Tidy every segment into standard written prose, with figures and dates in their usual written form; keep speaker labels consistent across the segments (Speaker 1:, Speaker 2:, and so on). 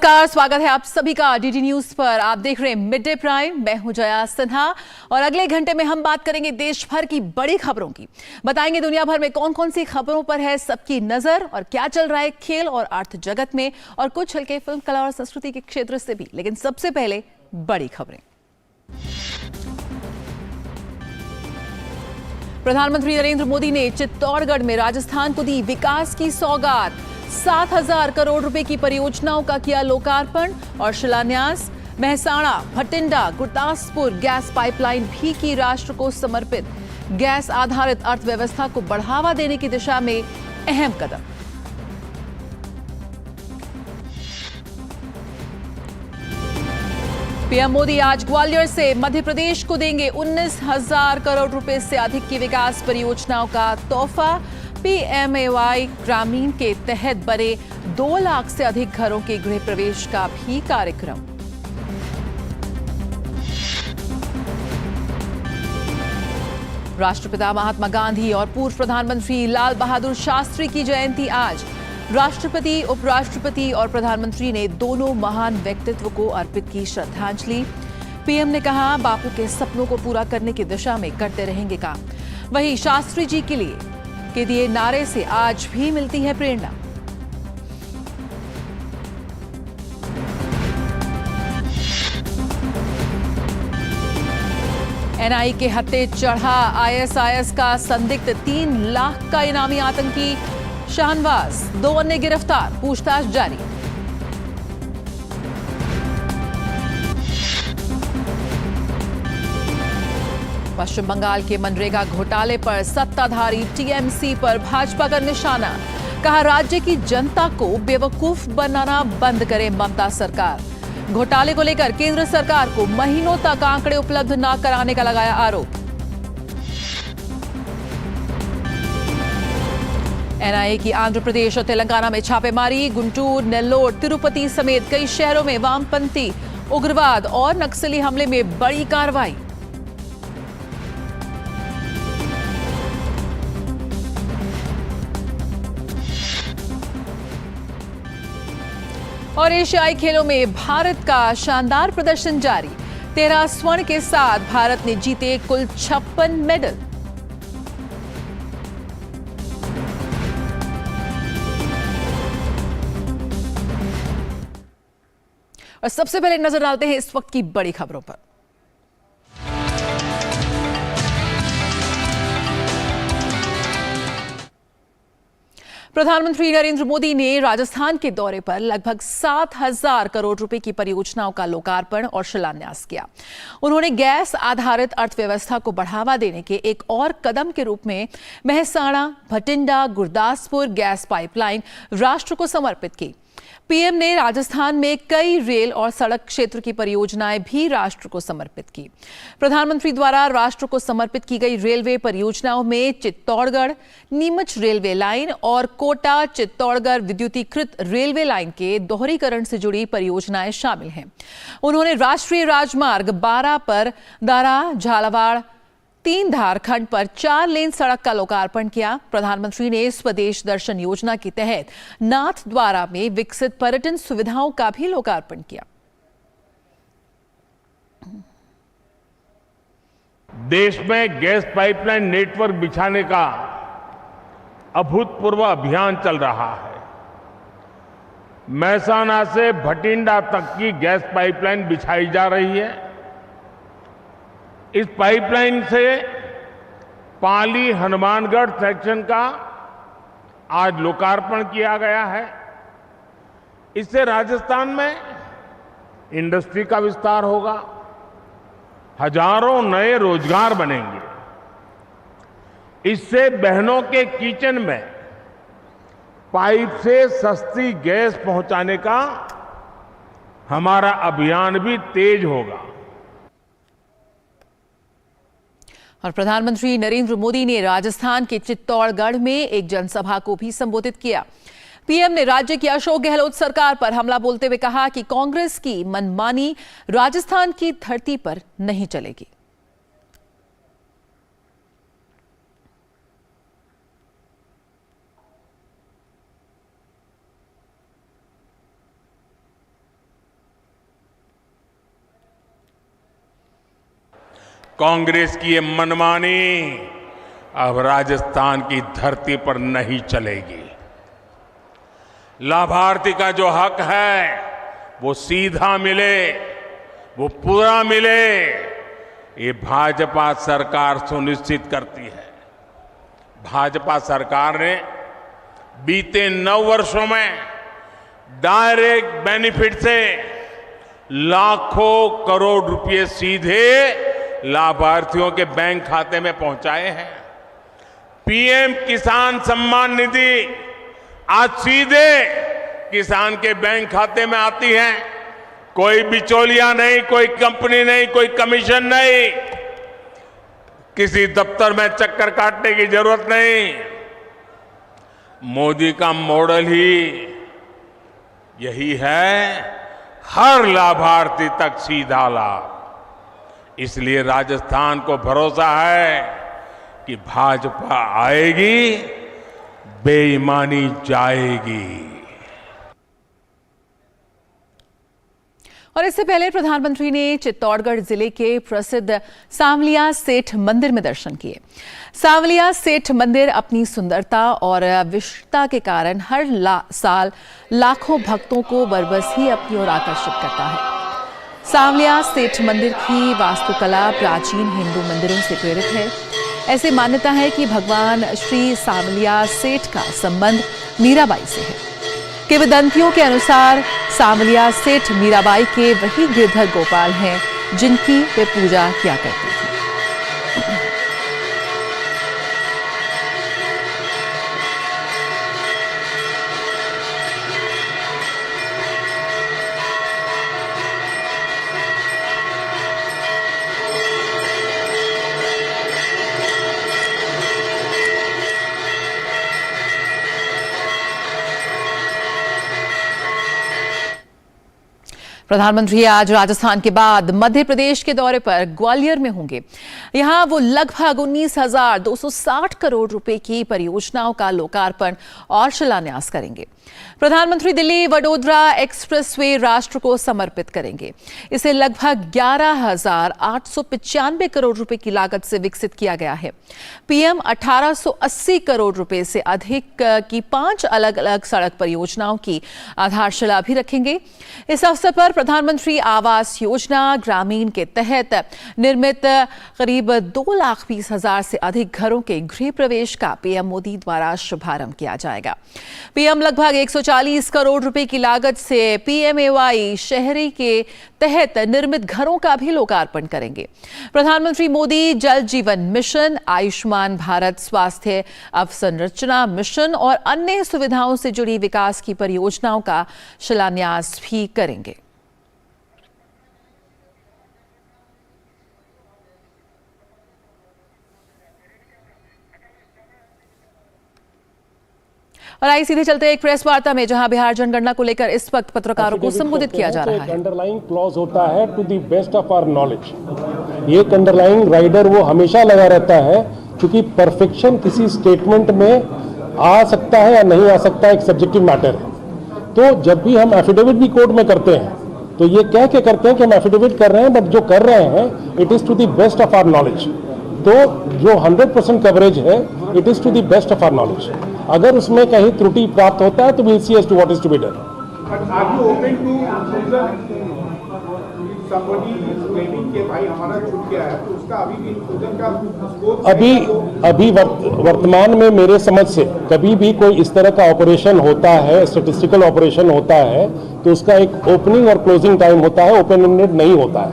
Speaker 1: नमस्कार, स्वागत है आप सभी का डीडी न्यूज पर। आप देख रहे हैं मिड डे प्राइम। मैं हूं जया सिन्हा और अगले घंटे में हम बात करेंगे देश भर की बड़ी खबरों की। बताएंगे दुनिया भर में कौन कौन सी खबरों पर है सबकी नजर और क्या चल रहा है खेल और अर्थ जगत में, और कुछ हल्के फिल्म कला और संस्कृति के क्षेत्र से भी। लेकिन सबसे पहले बड़ी खबरें। प्रधानमंत्री नरेंद्र मोदी ने चित्तौड़गढ़ में राजस्थान को दी विकास की सौगात। 7,000 करोड़ रुपए की परियोजनाओं का किया लोकार्पण और शिलान्यास। मेहसाणा, भटिंडा, गुरदासपुर गैस पाइपलाइन भी की राष्ट्र को समर्पित। गैस आधारित अर्थव्यवस्था को बढ़ावा देने की दिशा में अहम कदम। पीएम मोदी आज ग्वालियर से मध्य प्रदेश को देंगे 19,000 करोड़ रुपए से अधिक की विकास परियोजनाओं का तोहफा। पीएमएवाई ग्रामीण के तहत बने 2 लाख से अधिक घरों के गृह प्रवेश का भी कार्यक्रम। राष्ट्रपिता महात्मा गांधी और पूर्व प्रधानमंत्री लाल बहादुर शास्त्री की जयंती आज। राष्ट्रपति, उपराष्ट्रपति और प्रधानमंत्री ने दोनों महान व्यक्तित्व को अर्पित की श्रद्धांजलि। पीएम ने कहा, बापू के सपनों को पूरा करने की दिशा में करते रहेंगे काम। वहीं शास्त्री जी के दिए नारे से आज भी मिलती है प्रेरणा। एनआई के हत्थे चढ़ा आईएसआईएस का संदिग्ध 3 लाख का इनामी आतंकी शाहनवाज। 2 अन्य गिरफ्तार, पूछताछ जारी। पश्चिम बंगाल के मनरेगा घोटाले पर सत्ताधारी टीएमसी पर भाजपा का निशाना। कहा, राज्य की जनता को बेवकूफ बनाना बंद करे ममता सरकार। घोटाले को लेकर केंद्र सरकार को महीनों तक आंकड़े उपलब्ध न कराने का लगाया आरोप। एनआईए की आंध्र प्रदेश और तेलंगाना में छापेमारी। गुंटूर, नेल्लोर, तिरुपति समेत कई शहरों में वामपंथी उग्रवाद और नक्सली हमले में बड़ी कार्रवाई। और एशियाई खेलों में भारत का शानदार प्रदर्शन जारी। 13 स्वर्ण के साथ भारत ने जीते कुल 56 मेडल। और सबसे पहले नजर डालते हैं इस वक्त की बड़ी खबरों पर। प्रधानमंत्री नरेंद्र मोदी ने राजस्थान के दौरे पर लगभग 7,000 करोड़ रुपए की परियोजनाओं का लोकार्पण और शिलान्यास किया। उन्होंने गैस आधारित अर्थव्यवस्था को बढ़ावा देने के एक और कदम के रूप में मेहसाणा, भटिंडा, गुरदासपुर गैस पाइपलाइन राष्ट्र को समर्पित की। पीएम ने राजस्थान में कई रेल और सड़क क्षेत्र की परियोजनाएं भी राष्ट्र को समर्पित की। प्रधानमंत्री द्वारा राष्ट्र को समर्पित की गई रेलवे परियोजनाओं में चित्तौड़गढ़ नीमच रेलवे लाइन और कोटा चित्तौड़गढ़ विद्युतीकृत रेलवे लाइन के दोहरीकरण से जुड़ी परियोजनाएं शामिल हैं। उन्होंने राष्ट्रीय राजमार्ग 12 पर दारा झालावाड़ 3 धार खंड पर 4 लेन सड़क का लोकार्पण किया। प्रधानमंत्री ने स्वदेश दर्शन योजना के तहत नाथ द्वारा में विकसित पर्यटन सुविधाओं का भी लोकार्पण किया।
Speaker 2: देश में गैस पाइपलाइन नेटवर्क बिछाने का अभूतपूर्व अभियान चल रहा है। मेहसाणा से भटिंडा तक की गैस पाइपलाइन बिछाई जा रही है। इस पाइपलाइन से पाली हनुमानगढ़ सेक्शन का आज लोकार्पण किया गया है। इससे राजस्थान में इंडस्ट्री का विस्तार होगा, हजारों नए रोजगार बनेंगे। इससे बहनों के किचन में पाइप से सस्ती गैस पहुंचाने का हमारा अभियान भी तेज होगा।
Speaker 1: और प्रधानमंत्री नरेंद्र मोदी ने राजस्थान के चित्तौड़गढ़ में एक जनसभा को भी संबोधित किया। पीएम ने राज्य की अशोक गहलोत सरकार पर हमला बोलते हुए कहा कि कांग्रेस की मनमानी राजस्थान की धरती पर नहीं चलेगी।
Speaker 2: कांग्रेस की ये मनमानी अब राजस्थान की धरती पर नहीं चलेगी। लाभार्थी का जो हक है वो सीधा मिले, वो पूरा मिले, ये भाजपा सरकार सुनिश्चित करती है। भाजपा सरकार ने बीते 9 वर्षों में डायरेक्ट बेनिफिट से लाखों करोड़ रुपए सीधे लाभार्थियों के बैंक खाते में पहुंचाए हैं। पीएम किसान सम्मान निधि आज सीधे किसान के बैंक खाते में आती है। कोई बिचौलिया नहीं, कोई कंपनी नहीं, कोई कमीशन नहीं, किसी दफ्तर में चक्कर काटने की जरूरत नहीं। मोदी का मॉडल ही यही है, हर लाभार्थी तक सीधा लाभ। इसलिए राजस्थान को भरोसा है कि भाजपा आएगी, बेईमानी जाएगी।
Speaker 1: और इससे पहले प्रधानमंत्री ने चित्तौड़गढ़ जिले के प्रसिद्ध सांवलिया सेठ मंदिर में दर्शन किए। सांवलिया सेठ मंदिर अपनी सुंदरता और विशिष्टता के कारण हर साल लाखों भक्तों को बरबस ही अपनी ओर आकर्षित करता है। सांवलिया सेठ मंदिर की वास्तुकला प्राचीन हिंदू मंदिरों से प्रेरित है। ऐसे मान्यता है कि भगवान श्री सांवलिया सेठ का संबंध मीराबाई से है। किंवदंतियों के अनुसार सांवलिया सेठ मीराबाई के वही गिरधर गोपाल हैं जिनकी वे पूजा किया करती थी। प्रधानमंत्री आज राजस्थान के बाद मध्य प्रदेश के दौरे पर ग्वालियर में होंगे। यहां वो लगभग 19,260 करोड़ रुपए की परियोजनाओं का लोकार्पण और शिलान्यास करेंगे। प्रधानमंत्री दिल्ली वडोदरा एक्सप्रेसवे राष्ट्र को समर्पित करेंगे। इसे लगभग 11,895 करोड़ रुपए की लागत से विकसित किया गया है। पीएम 1,880 करोड़ रुपए से अधिक की 5 अलग अलग सड़क परियोजनाओं की आधारशिला भी रखेंगे। इस अवसर पर प्रधानमंत्री आवास योजना ग्रामीण के तहत निर्मित करीब 2,20,000 से अधिक घरों के गृह प्रवेश का पीएम मोदी द्वारा शुभारंभ किया जाएगा। पीएम लगभग 140 करोड़ रुपए की लागत से पीएमएवाई शहरी के तहत निर्मित घरों का भी लोकार्पण करेंगे। प्रधानमंत्री मोदी जल जीवन मिशन, आयुष्मान भारत स्वास्थ्य अवसंरचना मिशन और अन्य सुविधाओं से जुड़ी विकास की परियोजनाओं का शिलान्यास भी करेंगे। और आई सीधे चलते एक प्रेस वार्ता में, जहां बिहार जनगणना को लेकर इस वक्त पत्रकारों को संबोधित किया जा रहा है।
Speaker 3: अंडरलाइंग क्लॉज होता है to the best of our knowledge. ये अंडरलाइंग राइडर वो हमेशा लगा रहता है, क्योंकि परफेक्शन किसी स्टेटमेंट में आ सकता है या नहीं आ सकता है, एक सब्जेक्टिव मैटर है। तो जब भी हम एफिडेविट भी कोर्ट में करते हैं तो ये कह के करते हैं कि हम एफिडेविट कर रहे हैं, बट जो कर रहे हैं it is to the best of our knowledge. तो जो 100% कवरेज है it is to the best of our knowledge. अगर उसमें कहीं त्रुटि प्राप्त होता है तो will see as to what is to be done. अभी वर्तमान में मेरे समझ से कभी भी कोई इस तरह का ऑपरेशन होता है, स्टैटिस्टिकल ऑपरेशन होता है, तो उसका एक ओपनिंग और क्लोजिंग टाइम होता है, ओपन एंडेड नहीं होता है।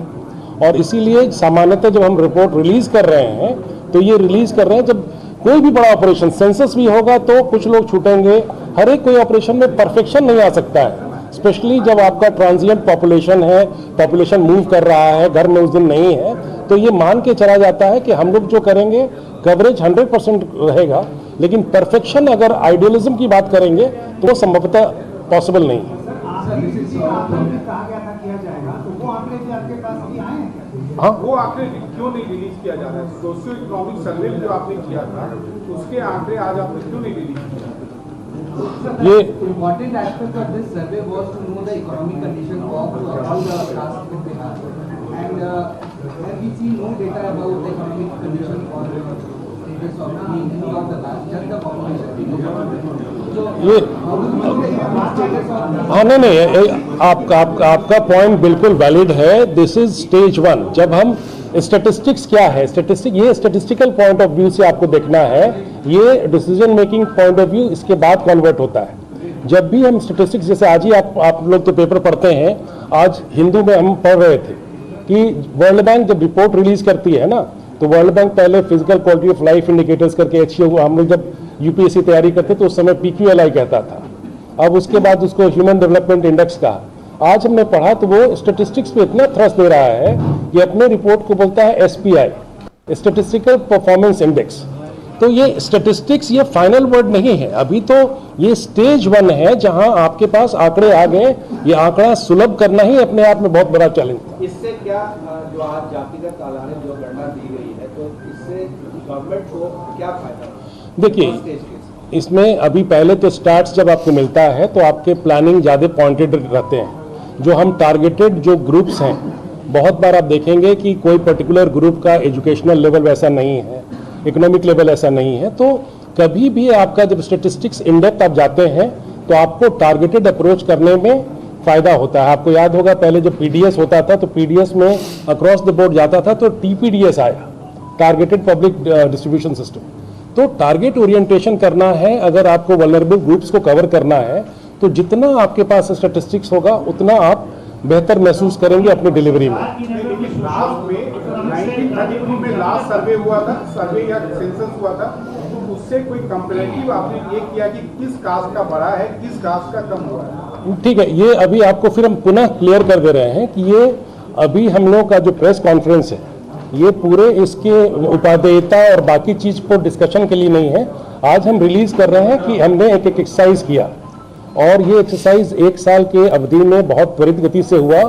Speaker 3: और इसीलिए सामान्यतः जब हम रिपोर्ट रिलीज कर रहे हैं तो ये रिलीज कर रहे हैं जब कोई भी बड़ा ऑपरेशन, सेंसस भी होगा तो कुछ लोग छूटेंगे। हर एक कोई ऑपरेशन में परफेक्शन नहीं आ सकता है, स्पेशली जब आपका ट्रांजिएंट पॉपुलेशन है, पॉपुलेशन मूव कर रहा है, घर में उस दिन नहीं है, तो ये मान के चला जाता है कि हम लोग जो करेंगे कवरेज 100% रहेगा, लेकिन परफेक्शन अगर आइडियलिज्म की बात करेंगे तो वो संभवतः पॉसिबल नहीं है। हाँ,
Speaker 4: वो आंकड़े क्यों नहीं रिलीज किया जा रहा है? सोशियो इकोनॉमिक सर्वे जो आपने किया था उसके आंकड़े आज आपने क्यों नहीं रिलीज किया?
Speaker 3: ये
Speaker 5: important aspect of this survey was to know the economic condition of all the classes in Bihar, and Have we seen no data about the economic condition or status of any of the last, just the population? So,
Speaker 3: ये
Speaker 5: how do we know the status of the
Speaker 3: हाँ नहीं, आपका point बिल्कुल valid है। This is stage 1। जब हम statistics क्या है, ये स्टैटिस्टिकल पॉइंट ऑफ व्यू से आपको देखना है, ये decision making point of view इसके बाद कन्वर्ट होता है। जब भी हम स्टैटिस्टिक्स, जैसे आज ही आप लोग तो पेपर पढ़ते हैं, आज हिंदू में हम पढ़ रहे थे कि वर्ल्ड बैंक जब रिपोर्ट रिलीज करती है ना, तो वर्ल्ड बैंक पहले physical quality of life indicators करके हम लोग जब यूपीएससी तैयारी करते तो उस समय PQLI कहता था, अब उसके बाद उसको ह्यूमन डेवलपमेंट इंडेक्स कहा। आज हमने पढ़ा तो वो स्टैटिस्टिक्स पे इतना थ्रस्ट दे रहा है कि अपने रिपोर्ट को बोलता है SPI, स्टैटिस्टिकल परफॉर्मेंस इंडेक्स। तो ये स्टैटिस्टिक्स ये फाइनल वर्ड नहीं है, अभी तो ये स्टेज 1 है जहां आपके पास आंकड़े आ गए। ये आंकड़ा सुलभ करना ही अपने आप में बहुत बड़ा चैलेंज था।
Speaker 6: इससे क्या जो आज जातिगत आधारित जो गणना दी गई है, तो इससे गवर्नमेंट को क्या फायदा?
Speaker 3: देखिए, इसमें अभी पहले तो स्टार्ट्स जब आपको मिलता है तो आपके प्लानिंग ज़्यादा पॉइंटेड रहते हैं। जो हम टारगेटेड जो ग्रुप्स हैं, बहुत बार आप देखेंगे कि कोई पर्टिकुलर ग्रुप का एजुकेशनल लेवल वैसा नहीं है, इकोनॉमिक लेवल ऐसा नहीं है, तो कभी भी आपका जब स्टैटिस्टिक्स इंडेप्थ आप जाते हैं तो आपको टारगेटेड अप्रोच करने में फ़ायदा होता है। आपको याद होगा पहले जब PDS होता था तो PDS में अक्रॉस द बोर्ड जाता था तो TPDS आया, टारगेटेड पब्लिक डिस्ट्रीब्यूशन सिस्टम। तो टारगेट ओरिएंटेशन करना है, अगर आपको वल्नरेबल ग्रुप्स को कवर करना है तो जितना आपके पास स्टैटिस्टिक्स होगा उतना आप बेहतर महसूस करेंगे अपनी डिलीवरी में।
Speaker 4: लास्ट में 1932 में लास्ट सर्वे हुआ था, सर्वे या सेंसस हुआ था, तो उससे कोई कंपैरेटिव आपने ये किया कि किस कास्ट का बढ़ा है, किस कास्ट का कम हुआ है?
Speaker 3: ठीक है, ये अभी आपको फिर हम पुनः क्लियर कर दे रहे हैं कि ये अभी हम लोग का जो प्रेस कॉन्फ्रेंस है ये पूरे इसके उपादेयता और बाकी चीज पर डिस्कशन के लिए नहीं है। आज हम रिलीज कर रहे हैं कि हमने एक एक्सरसाइज किया और ये एक्सरसाइज 1 साल के अवधि में बहुत त्वरित गति से हुआ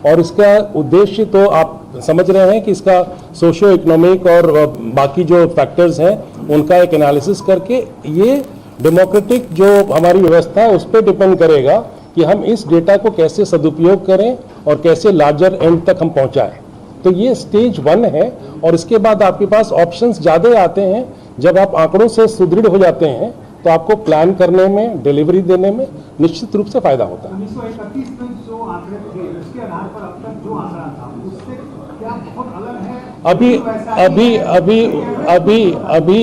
Speaker 3: और इसका उद्देश्य तो आप समझ रहे हैं कि इसका सोशियो इकोनॉमिक और बाकी जो फैक्टर्स हैं उनका एक एनालिसिस करके ये डेमोक्रेटिक जो हमारी व्यवस्था है उस पर डिपेंड करेगा कि हम इस डेटा को कैसे सदुपयोग करें और कैसे लार्जर एंड तक हम पहुंचाएं। तो ये स्टेज 1 है और इसके बाद आपके पास ऑप्शंस ज़्यादा आते हैं। जब आप आंकड़ों से सुदृढ़ हो जाते हैं तो आपको प्लान करने में, डिलीवरी देने में निश्चित रूप से फायदा होता है।
Speaker 4: 1931 में जो आंकड़े थे उसके आधार पर अब तक जो आंकड़ा था उससे क्या बहुत अलग है?
Speaker 3: अभी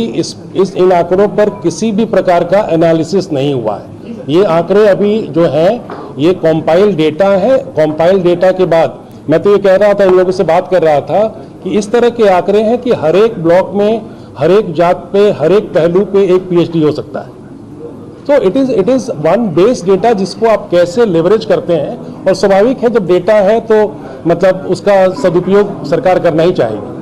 Speaker 3: इस इन आंकड़ों पर किसी भी प्रकार का एनालिसिस नहीं हुआ है। ये आंकड़े अभी जो हैं ये कॉम्पाइल डेटा है। कॉम्पाइल डेटा के बाद मैं तो ये कह रहा था, इन लोगों से बात कर रहा था कि इस तरह के आंकड़े हैं कि हर एक ब्लॉक में, हर एक जात पे, हर एक पहलू पे एक PhD हो सकता है। तो it is one base data जिसको आप कैसे लेवरेज करते हैं और स्वाभाविक है जब डेटा है तो मतलब उसका सदुपयोग सरकार करना ही चाहेगी।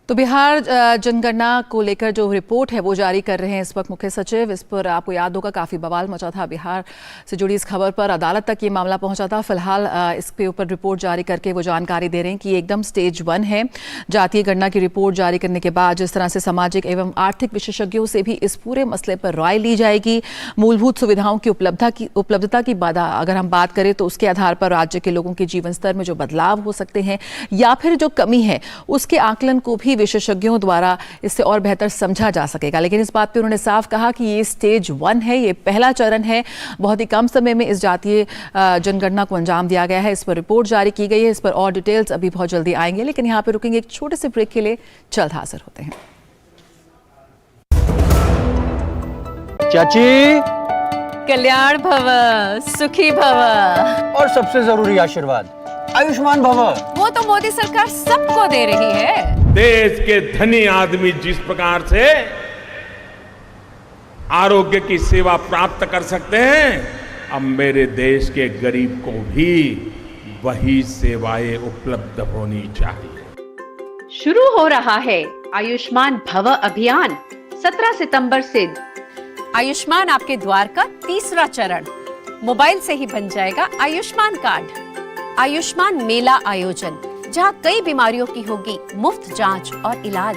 Speaker 1: तो बिहार जनगणना को लेकर जो रिपोर्ट है वो जारी कर रहे हैं इस वक्त मुख्य सचिव। इस पर आपको याद होगा काफ़ी बवाल मचा था, बिहार से जुड़ी इस खबर पर अदालत तक ये मामला पहुंचा था। फिलहाल इसके ऊपर रिपोर्ट जारी करके वो जानकारी दे रहे हैं कि एकदम स्टेज 1 है। जातीय गणना की रिपोर्ट जारी करने के बाद जिस तरह से सामाजिक एवं आर्थिक विशेषज्ञों से भी इस पूरे मसले पर राय ली जाएगी। मूलभूत सुविधाओं की उपलब्धता की अगर हम बात करें तो उसके आधार पर राज्य के लोगों के जीवन स्तर में जो बदलाव हो सकते हैं या फिर जो कमी है उसके आकलन को भी विशेषज्ञों द्वारा इससे और बेहतर समझा जा सकेगा। लेकिन इस बात पे उन्होंने साफ कहा कि ये स्टेज 1 है, ये पहला चरण है। बहुत ही कम समय में इस जातीय जनगणना को अंजाम दिया गया है। इस पर रिपोर्ट जारी की गई है। इस पर और डिटेल्स अभी बहुत जल्दी आएंगे, लेकिन यहाँ पे रुकेंगे एक छोटे से ब्रेक के लिए। जल्द हाजिर होते हैं।
Speaker 7: चाची,
Speaker 8: कल्याण भव, सुखी भव
Speaker 7: और सबसे जरूरी आशीर्वाद आयुष्मान भव।
Speaker 8: वो तो मोदी सरकार सबको दे रही है।
Speaker 2: देश के धनी आदमी जिस प्रकार से आरोग्य की सेवा प्राप्त कर सकते हैं, अब मेरे देश के गरीब को भी वही सेवाएं उपलब्ध होनी चाहिए।
Speaker 9: शुरू हो रहा है आयुष्मान भव अभियान 17 सितंबर से।
Speaker 8: आयुष्मान आपके द्वार का तीसरा चरण। मोबाइल से ही बन जाएगा आयुष्मान कार्ड। आयुष्मान मेला आयोजन, जहां कई बीमारियों की होगी मुफ्त जांच और इलाज।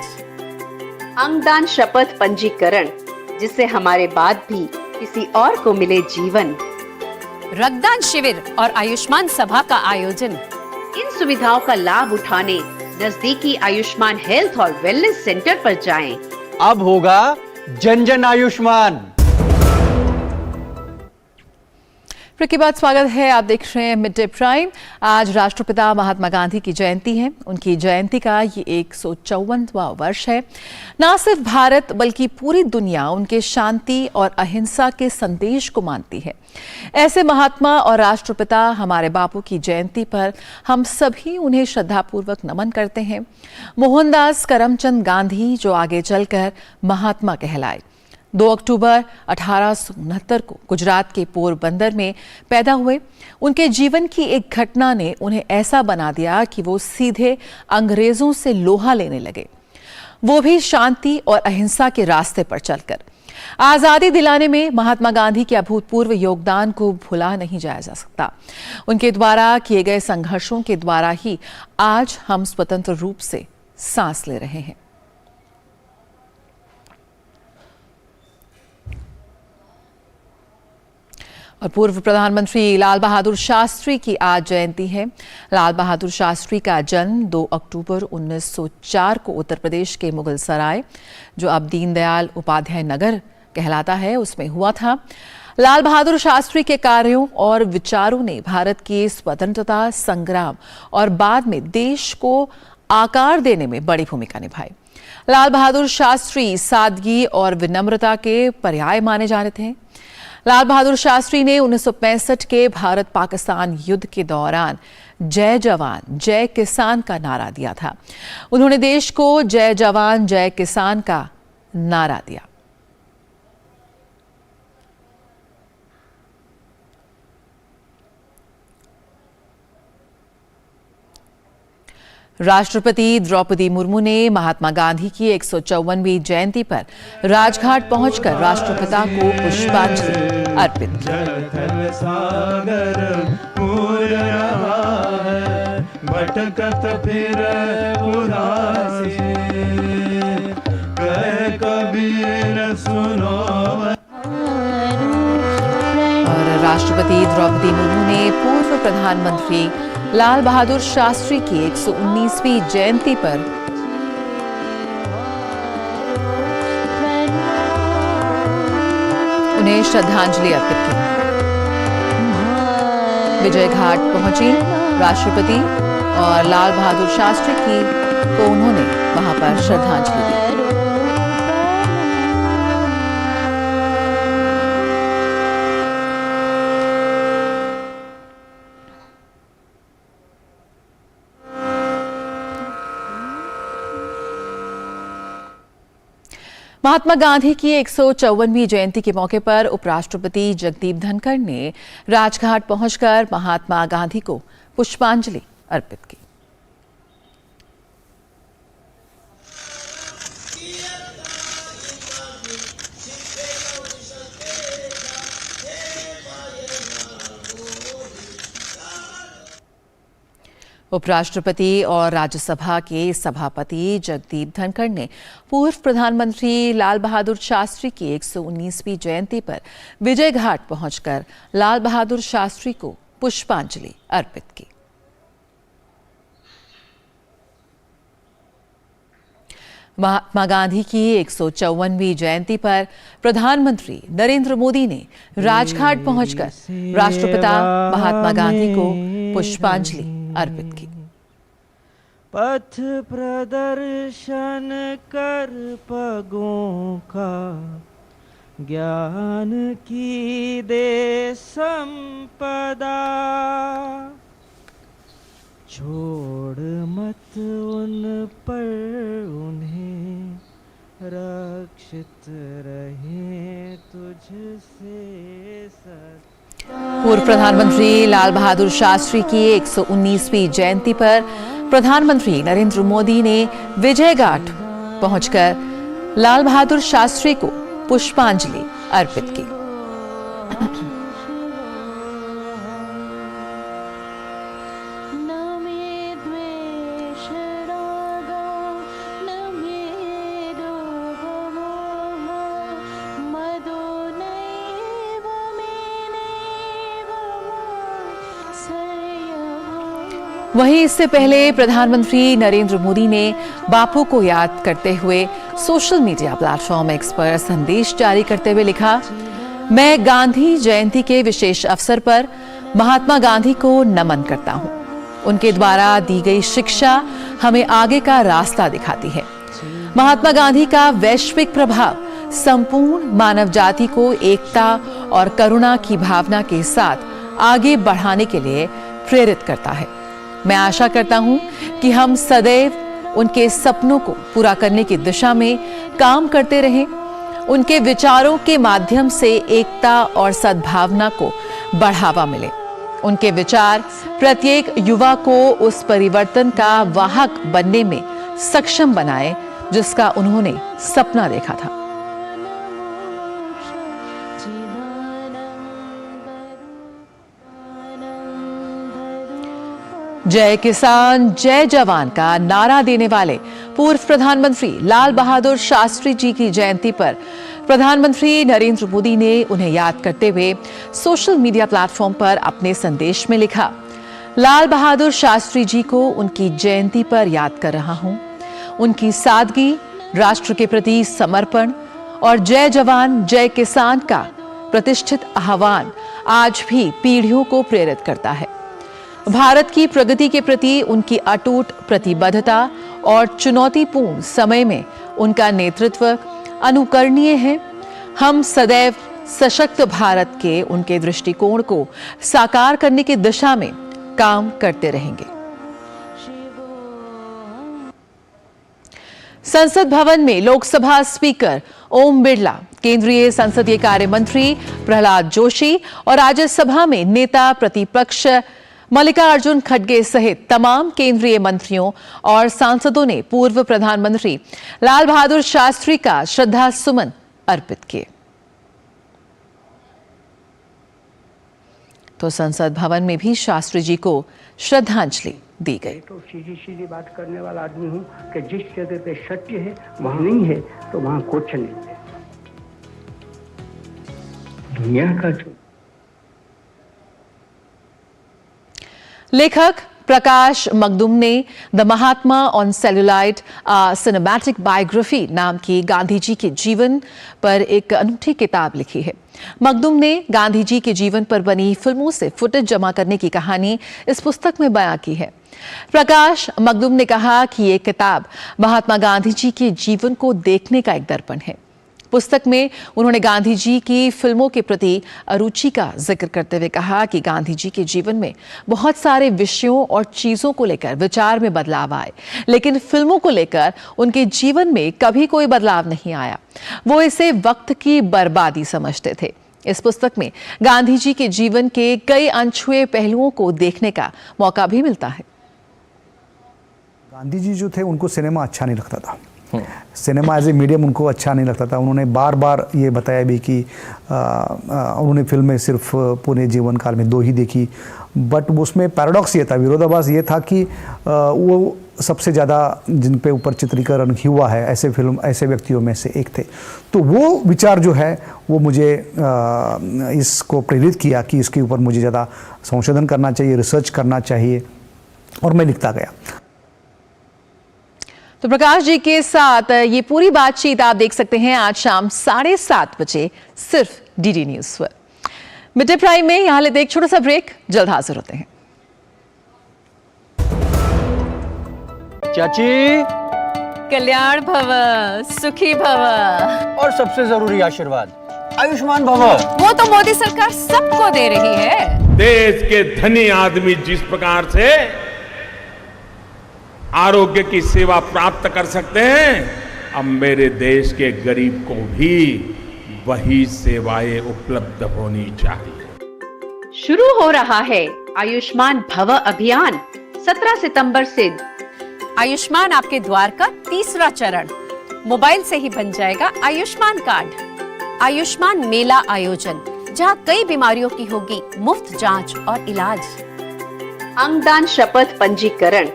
Speaker 9: अंगदान शपथ पंजीकरण, जिससे हमारे बाद भी किसी और को मिले जीवन।
Speaker 8: रक्तदान शिविर और आयुष्मान सभा का आयोजन।
Speaker 9: इन सुविधाओं का लाभ उठाने नजदीकी आयुष्मान हेल्थ और वेलनेस सेंटर पर जाएं।
Speaker 7: अब होगा जन जन आयुष्मान।
Speaker 1: ब्रेक के बाद स्वागत है, आप देख रहे हैं मिड डे प्राइम। आज राष्ट्रपिता महात्मा गांधी की जयंती है। उनकी जयंती का ये 154वां वर्ष है। न सिर्फ भारत बल्कि पूरी दुनिया उनके शांति और अहिंसा के संदेश को मानती है। ऐसे महात्मा और राष्ट्रपिता हमारे बापू की जयंती पर हम सभी उन्हें श्रद्धापूर्वक नमन करते हैं। मोहनदास करमचंद गांधी जो आगे चलकर महात्मा कहलाए, 2 अक्टूबर 1869 को गुजरात के पोरबंदर में पैदा हुए। उनके जीवन की एक घटना ने उन्हें ऐसा बना दिया कि वो सीधे अंग्रेजों से लोहा लेने लगे, वो भी शांति और अहिंसा के रास्ते पर चलकर। आजादी दिलाने में महात्मा गांधी के अभूतपूर्व योगदान को भुला नहीं जाया जा सकता। उनके द्वारा किए गए संघर्षों के द्वारा ही आज हम स्वतंत्र रूप से सांस ले रहे हैं। और पूर्व प्रधानमंत्री लाल बहादुर शास्त्री की आज जयंती है। लाल बहादुर शास्त्री का जन्म 2 अक्टूबर 1904 को उत्तर प्रदेश के मुगल सराय, जो अब दीनदयाल उपाध्याय नगर कहलाता है, उसमें हुआ था। लाल बहादुर शास्त्री के कार्यों और विचारों ने भारत के स्वतंत्रता संग्राम और बाद में देश को आकार देने में बड़ी भूमिका निभाई। लाल बहादुर शास्त्री सादगी और विनम्रता के पर्याय माने जाते थे। लाल बहादुर शास्त्री ने 1965 के भारत पाकिस्तान युद्ध के दौरान जय जवान जय किसान का नारा दिया था। उन्होंने देश को जय जवान जय किसान का नारा दिया। राष्ट्रपति द्रौपदी मुर्मू ने महात्मा गांधी की 154वीं जयंती पर राजघाट पहुंचकर राष्ट्रपिता को पुष्पांजलि अर्पित की। और राष्ट्रपति द्रौपदी मुर्मू ने पूर्व प्रधानमंत्री लाल बहादुर शास्त्री की 119वीं जयंती पर उन्हें श्रद्धांजलि अर्पित की। विजय घाट पहुंची राष्ट्रपति और लाल बहादुर शास्त्री को उन्होंने वहां पर श्रद्धांजलि दी। महात्मा गांधी की 154वीं जयंती के मौके पर उपराष्ट्रपति जगदीप धनखड़ ने राजघाट पहुंचकर महात्मा गांधी को पुष्पांजलि अर्पित की। उपराष्ट्रपति और राज्यसभा के सभापति जगदीप धनखड़ ने पूर्व प्रधानमंत्री लाल बहादुर शास्त्री की 119वीं जयंती पर विजय घाट पहुंचकर लाल बहादुर शास्त्री को पुष्पांजलि अर्पित की। महात्मा गांधी की 154वीं जयंती पर प्रधानमंत्री नरेंद्र मोदी ने राजघाट पहुंचकर राष्ट्रपिता महात्मा गांधी को पुष्पांजलि अर्पित की।
Speaker 10: पथ प्रदर्शन कर पगों का ज्ञान की दे संपदा, छोड़ मत उन पर उन्हें रक्षित रहे तुझसे सदा।
Speaker 1: पूर्व प्रधानमंत्री लाल बहादुर शास्त्री की 119वीं जयंती पर प्रधानमंत्री नरेंद्र मोदी ने विजय घाट पहुंचकर लाल बहादुर शास्त्री को पुष्पांजलि अर्पित की। वहीं इससे पहले प्रधानमंत्री नरेंद्र मोदी ने बापू को याद करते हुए सोशल मीडिया प्लेटफॉर्म एक्स पर संदेश जारी करते हुए लिखा, मैं गांधी जयंती के विशेष अवसर पर महात्मा गांधी को नमन करता हूं। उनके द्वारा दी गई शिक्षा हमें आगे का रास्ता दिखाती है। महात्मा गांधी का वैश्विक प्रभाव संपूर्ण मानव जाति को एकता और करुणा की भावना के साथ आगे बढ़ाने के लिए प्रेरित करता है। मैं आशा करता हूं कि हम सदैव उनके सपनों को पूरा करने की दिशा में काम करते रहें। उनके विचारों के माध्यम से एकता और सद्भावना को बढ़ावा मिले। उनके विचार प्रत्येक युवा को उस परिवर्तन का वाहक बनने में सक्षम बनाए जिसका उन्होंने सपना देखा था। जय किसान जय जवान का नारा देने वाले पूर्व प्रधानमंत्री लाल बहादुर शास्त्री जी की जयंती पर प्रधानमंत्री नरेंद्र मोदी ने उन्हें याद करते हुए सोशल मीडिया प्लेटफॉर्म पर अपने संदेश में लिखा, लाल बहादुर शास्त्री जी को उनकी जयंती पर याद कर रहा हूं। उनकी सादगी, राष्ट्र के प्रति समर्पण और जय जवान जय किसान का प्रतिष्ठित आह्वान आज भी पीढ़ियों को प्रेरित करता है। भारत की प्रगति के प्रति उनकी अटूट प्रतिबद्धता और चुनौतीपूर्ण समय में उनका नेतृत्व अनुकरणीय है। हम सदैव सशक्त भारत के उनके दृष्टिकोण को साकार करने की दिशा में काम करते रहेंगे। संसद भवन में लोकसभा स्पीकर ओम बिरला, केंद्रीय संसदीय कार्य मंत्री प्रहलाद जोशी और राज्यसभा में नेता प्रतिपक्ष मल्लिकार्जुन खड़गे सहित तमाम केंद्रीय मंत्रियों और सांसदों ने पूर्व प्रधानमंत्री लाल बहादुर शास्त्री का श्रद्धा सुमन अर्पित किए। तो संसद भवन में भी शास्त्री जी को श्रद्धांजलि दी गई।
Speaker 11: तो सीधी सीधी बात करने वाला आदमी हूं कि जिस जगह पे सत्य है वहां नहीं है तो वहां कुछ नहीं है। दुनिया का जो
Speaker 1: लेखक प्रकाश मखदूम ने the Mahatma on cellulite cinematic biography नाम की गांधी जी के जीवन पर एक अनूठी किताब लिखी है। मखदूम ने गांधी जी के जीवन पर बनी फिल्मों से फुटेज जमा करने की कहानी इस पुस्तक में बयां की है। प्रकाश मखदूम ने कहा कि ये किताब महात्मा गांधी जी के जीवन को देखने का एक दर्पण है। पुस्तक में उन्होंने गांधी जी की फिल्मों के प्रति अरुचि का जिक्र करते हुए कहा कि गांधी जी के जीवन में बहुत सारे विषयों और चीजों को लेकर विचार में बदलाव आए, लेकिन फिल्मों को लेकर उनके जीवन में कभी कोई बदलाव नहीं आया। वो इसे वक्त की बर्बादी समझते थे। इस पुस्तक में गांधी जी के जीवन के कई अनछुए पहलुओं को देखने का मौका भी मिलता है।
Speaker 12: गांधी जी जो थे उनको सिनेमा अच्छा नहीं लगता था। सिनेमा एज ए मीडियम उनको अच्छा नहीं लगता था। उन्होंने बार बार ये बताया भी कि उन्होंने फिल्में सिर्फ पूरे जीवन काल में 2 ही देखी, बट उसमें पैराडॉक्स ये था, विरोधाभास ये था कि वो सबसे ज़्यादा जिन पे ऊपर चित्रीकरण हुआ है ऐसे व्यक्तियों में से एक थे। तो वो विचार जो है वो मुझे इसको प्रेरित किया कि इसके ऊपर मुझे ज़्यादा संशोधन करना चाहिए, रिसर्च करना चाहिए, और मैं लिखता गया।
Speaker 1: तो प्रकाश जी के साथ ये पूरी बातचीत आप देख सकते हैं आज शाम 7:30 बजे सिर्फ डीडी न्यूज पर। मिड डे प्राइम में यहां लेते एक छोटा सा ब्रेक, जल्द हाजिर होते हैं।
Speaker 7: चाची,
Speaker 8: कल्याण भव, सुखी भव,
Speaker 7: और सबसे जरूरी आशीर्वाद, आयुष्मान भव।
Speaker 8: वो तो मोदी सरकार सबको दे रही है।
Speaker 2: देश के धनी आदमी जिस प्रकार से आरोग्य की सेवा प्राप्त कर सकते हैं, अब मेरे देश के गरीब को भी वही सेवाएं उपलब्ध होनी चाहिए।
Speaker 9: शुरू हो रहा है आयुष्मान भव अभियान 17 सितंबर से।
Speaker 8: आयुष्मान आपके द्वार का तीसरा चरण। मोबाइल से ही बन जाएगा आयुष्मान कार्ड। आयुष्मान मेला आयोजन, जहां कई बीमारियों की होगी मुफ्त जांच और इलाज।
Speaker 9: अंगदान शपथ पंजीकरण,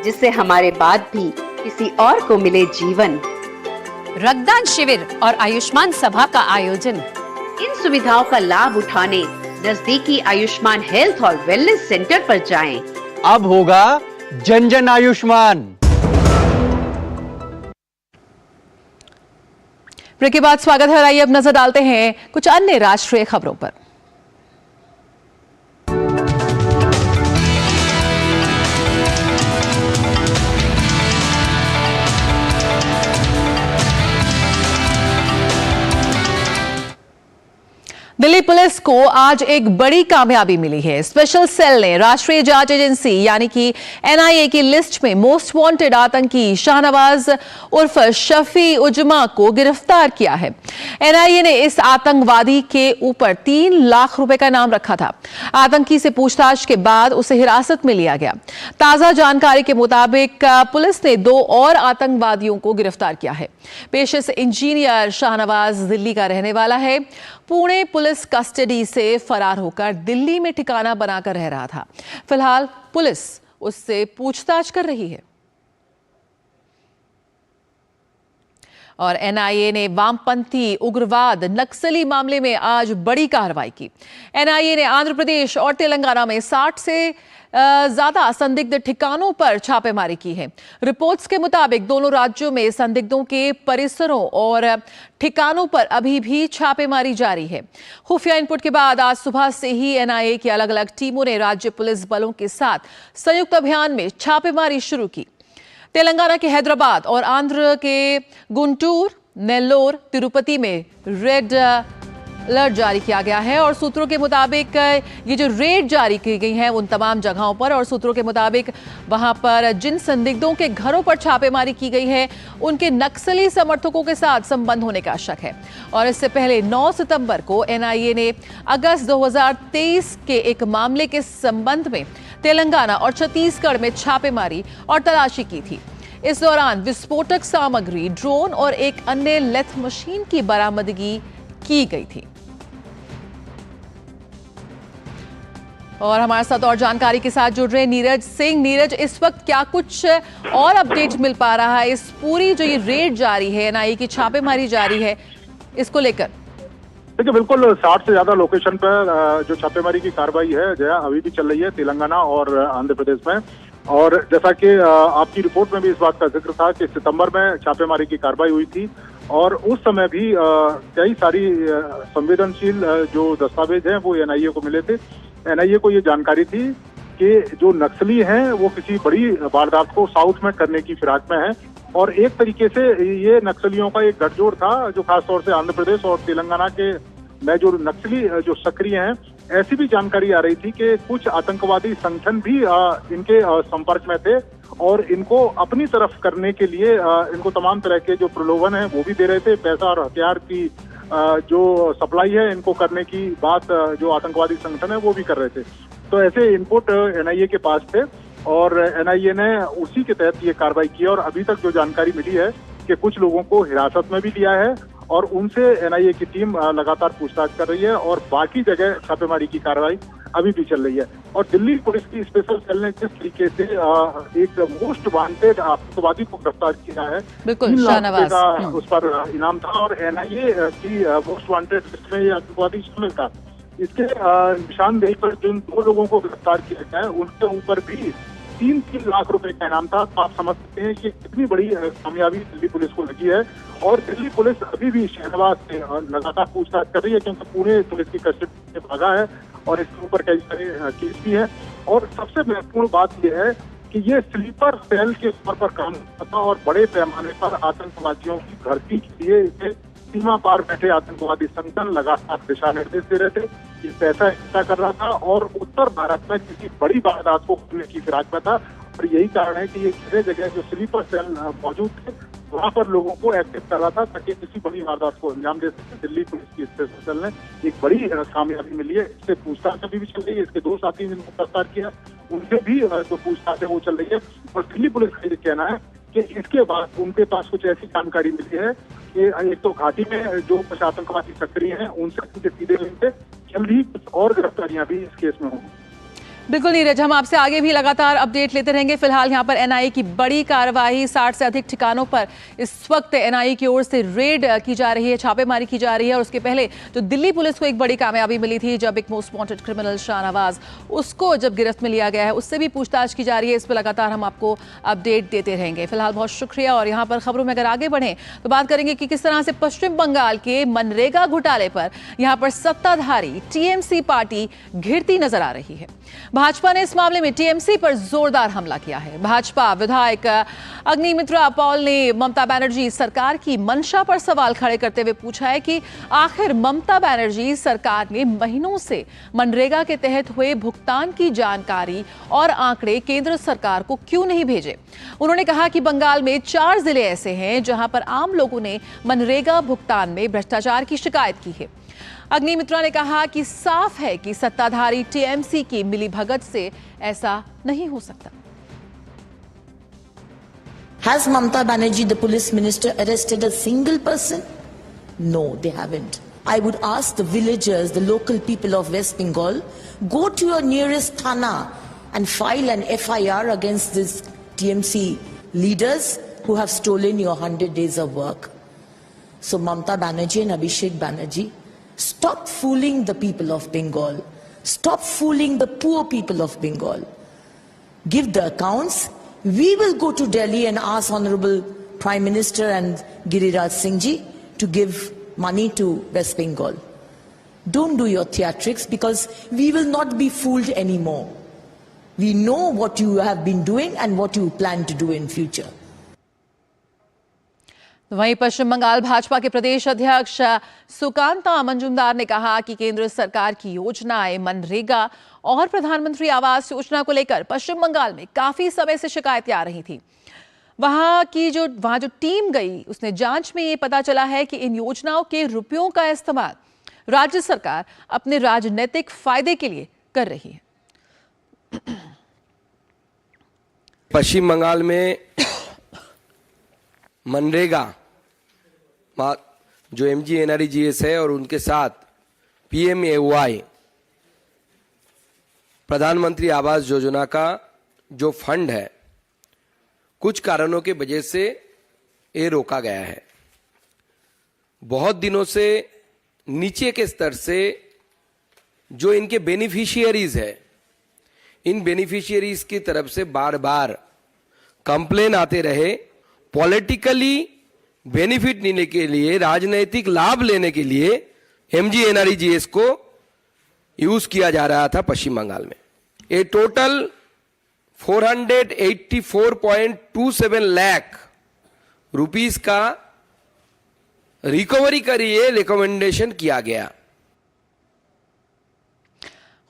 Speaker 9: जिससे हमारे बाद भी किसी और को मिले जीवन।
Speaker 8: रक्तदान शिविर और आयुष्मान सभा का आयोजन।
Speaker 9: इन सुविधाओं का लाभ उठाने नजदीकी आयुष्मान हेल्थ और वेलनेस सेंटर पर जाएं।
Speaker 7: अब होगा जन जन आयुष्मान।
Speaker 1: ब्रेक के बाद स्वागत है। आइए अब नजर डालते हैं कुछ अन्य राष्ट्रीय खबरों पर। दिल्ली पुलिस को आज एक बड़ी कामयाबी मिली है। स्पेशल सेल ने राष्ट्रीय जांच एजेंसी यानी कि एनआईए की लिस्ट में मोस्ट वांटेड आतंकी शाहनवाज उर्फ शफी उजमा को गिरफ्तार किया है। एनआईए ने इस आतंकवादी के ऊपर 3 लाख रुपए का इनाम रखा था। आतंकी से पूछताछ के बाद उसे हिरासत में लिया गया। ताजा जानकारी के मुताबिक पुलिस ने 2 और आतंकवादियों को गिरफ्तार किया है। पेशे से इंजीनियर शाहनवाज दिल्ली का रहने वाला है। पुणे पुलिस कस्टडी से फरार होकर दिल्ली में ठिकाना बनाकर रह रहा था। फिलहाल पुलिस उससे पूछताछ कर रही है। और एनआईए ने वामपंथी उग्रवाद नक्सली मामले में आज बड़ी कार्रवाई की। एनआईए ने आंध्र प्रदेश और तेलंगाना में 60 से ज्यादा संदिग्ध ठिकानों पर छापेमारी की है। रिपोर्ट्स के मुताबिक दोनों राज्यों में संदिग्धों के परिसरों और ठिकानों पर अभी भी छापेमारी जारी है। खुफिया इनपुट के बाद आज सुबह से ही एनआईए की अलग अलग टीमों ने राज्य पुलिस बलों के साथ संयुक्त अभियान में छापेमारी शुरू की। तेलंगाना के हैदराबाद और आंध्र के गुंटूर, नेल्लोर, तिरुपति में रेड अलर्ट जारी किया गया है। और सूत्रों के मुताबिक ये जो रेड जारी की गई है उन तमाम जगहों पर, और सूत्रों के मुताबिक वहां पर जिन संदिग्धों के घरों पर छापेमारी की गई है उनके नक्सली समर्थकों के साथ संबंध होने का शक है। और इससे पहले 9 सितंबर को एनआईए ने अगस्त 2023 के एक मामले के संबंध में तेलंगाना और छत्तीसगढ़ में छापेमारी और तलाशी की थी। इस दौरान विस्फोटक सामग्री, ड्रोन और एक अन्य लेथ मशीन की बरामदगी की गई थी। और हमारे साथ और जानकारी के साथ जुड़ रहे नीरज सिंह। नीरज, इस वक्त क्या कुछ और अपडेट मिल पा रहा है इस पूरी जो ये रेड जारी है, एनआईए की छापेमारी जारी है, इसको लेकर?
Speaker 13: देखिए, बिल्कुल 60 से ज्यादा लोकेशन पर जो छापेमारी की कार्रवाई है जया अभी भी चल रही है तेलंगाना और आंध्र प्रदेश में। और जैसा कि आपकी रिपोर्ट में भी इस बात का जिक्र था कि सितंबर में छापेमारी की कार्रवाई हुई थी और उस समय भी कई सारी संवेदनशील जो दस्तावेज हैं वो एनआईए को मिले थे। एनआईए को ये जानकारी थी कि जो नक्सली हैं वो किसी बड़ी वारदात को साउथ में करने की फिराक में हैं और एक तरीके से ये नक्सलियों का एक गठजोड़ था जो खासतौर से आंध्र प्रदेश और तेलंगाना के में जो नक्सली जो सक्रिय हैं। ऐसी भी जानकारी आ रही थी कि कुछ आतंकवादी संगठन भी इनके संपर्क में थे और इनको अपनी तरफ करने के लिए इनको तमाम तरह के जो प्रलोभन है वो भी दे रहे थे। पैसा और हथियार की जो सप्लाई है इनको करने की बात जो आतंकवादी संगठन है वो भी कर रहे थे। तो ऐसे इनपुट एनआईए के पास थे और एनआईए ने उसी के तहत ये कार्रवाई की और अभी तक जो जानकारी मिली है कि कुछ लोगों को हिरासत में भी लिया है और उनसे एनआईए की टीम लगातार पूछताछ कर रही है और बाकी जगह छापेमारी की कार्रवाई अभी भी चल रही है। और दिल्ली पुलिस की स्पेशल सेल ने जिस तरीके से एक मोस्ट वांटेड आतंकवादी को गिरफ्तार किया है, 3 लाख रुपए का उस पर इनाम था और एनआईए की मोस्ट वांटेड लिस्ट में ये आतंकवादी शामिल था। इसके निशानदेही पर जिन 2 लोगों को गिरफ्तार किया गया है उनके ऊपर भी 3 लाख रुपए का इनाम था। तो आप समझ सकते हैं कि कितनी बड़ी कामयाबी दिल्ली पुलिस को लगी है और दिल्ली पुलिस अभी भी शहनवाज से लगातार पूछताछ कर रही है क्योंकि पुणे पुलिस की कस्टडी में भागा है और इसके ऊपर कई सारे केस भी है। और सबसे महत्वपूर्ण बात यह है कि ये स्लीपर सेल के तौर पर काम करता और बड़े पैमाने पर आतंकवादियों की भर्ती के लिए इसे सीमा पार बैठे आतंकवादी संगठन लगातार दिशा निर्देश दे रहे थे। ये पैसा इकट्ठा कर रहा था और उत्तर भारत में किसी बड़ी वारदात को करने की फिराक में था और यही कारण है कि ये जगह जगह जो स्लीपर सेल मौजूद थे वहां पर लोगों को एक्टिव कर रहा था ताकि किसी बड़ी वारदात को अंजाम दे सके। दिल्ली पुलिस की स्पेशल सेल ने एक बड़ी कामयाबी मिली है। इससे पूछताछ अभी भी चल रही है। इसके 2 साथी जिनको गिरफ्तार किया उनसे भी जो पूछताछ है वो चल रही है और दिल्ली पुलिस का ये कहना है कि इसके बाद उनके पास कुछ ऐसी जानकारी मिली है कि एक तो घाटी में जो कुछ आतंकवादी सक्रिय हैं उनसे सीधे लिंक है। जल्द ही कुछ और गिरफ्तारियां भी इस केस में होंगी।
Speaker 1: बिल्कुल नीरज, हम आपसे आगे भी लगातार अपडेट लेते रहेंगे। फिलहाल यहाँ पर एनआईए की बड़ी कार्रवाई, 60 से अधिक ठिकानों पर इस वक्त एनआईए की ओर से रेड की जा रही है, छापेमारी की जा रही है। और उसके पहले जो दिल्ली पुलिस को एक बड़ी कामयाबी मिली थी, जब एक मोस्ट वांटेड क्रिमिनल शाहनवाज, उसको जब गिरफ्त में लिया गया है, उससे भी पूछताछ की जा रही है। इस पर लगातार हम आपको अपडेट देते रहेंगे। फिलहाल बहुत शुक्रिया। और यहाँ पर खबरों में अगर आगे बढ़ें तो बात करेंगे कि किस तरह से पश्चिम बंगाल के मनरेगा घोटाले पर यहाँ पर सत्ताधारी टीएमसी पार्टी घिरती नजर आ रही है। भाजपा ने इस मामले में टीएमसी पर जोरदार हमला किया है। भाजपा विधायक अग्निमित्रा पॉल ने ममता बनर्जी सरकार की मंशा पर सवाल खड़े करते हुए पूछा है कि आखिर ममता बनर्जी सरकार ने महीनों से मनरेगा के तहत हुए भुगतान की जानकारी और आंकड़े केंद्र सरकार को क्यों नहीं भेजे। उन्होंने कहा कि बंगाल में 4 जिले ऐसे हैं जहां पर आम लोगों ने मनरेगा भुगतान में भ्रष्टाचार की शिकायत की है। अग्निमित्रा ने कहा कि साफ है कि सत्ताधारी टीएमसी की मिलीभगत से ऐसा नहीं हो सकता।
Speaker 14: Has Mamata Banerjee, the police minister, arrested a single person? No, they haven't. I would ask the villagers, the local people of West Bengal, go to your nearest thana and file an FIR against these TMC leaders who have stolen your 100 days of work. So Mamata Banerjee and Abhishek Banerjee, stop fooling the people of Bengal. Stop fooling the poor people of Bengal. Give the accounts. We will go to Delhi and ask Honorable Prime Minister and Giriraj Singh Ji to give money to West Bengal. Don't do your theatrics, because we will not be fooled anymore. We know what you have been doing and what you plan to do in future.
Speaker 1: वहीं पश्चिम बंगाल भाजपा के प्रदेश अध्यक्ष सुकांता मंजुमदार ने कहा कि केंद्र सरकार की योजनाएं, मनरेगा और प्रधानमंत्री आवास योजना को लेकर पश्चिम बंगाल में काफी समय से शिकायतें आ रही थी। वहां जो टीम गई, उसने जांच में ये पता चला है कि इन योजनाओं के रुपयों का इस्तेमाल राज्य सरकार अपने राजनीतिक फायदे के लिए कर रही है।
Speaker 15: पश्चिम बंगाल में मनरेगा जो MGNREGS है और उनके साथ PMAY प्रधानमंत्री आवास योजना का जो फंड है, कुछ कारणों के वजह से ये रोका गया है। बहुत दिनों से नीचे के स्तर से जो इनके बेनिफिशियरीज है, इन बेनिफिशियरीज की तरफ से बार बार कंप्लेन आते रहे। पॉलिटिकली बेनिफिट लेने के लिए, राजनीतिक लाभ लेने के लिए MGNREGS को यूज किया जा रहा था पश्चिम बंगाल में। ये टोटल 484.27 लाख रुपीस का रिकवरी का लिए रिकमेंडेशन किया गया।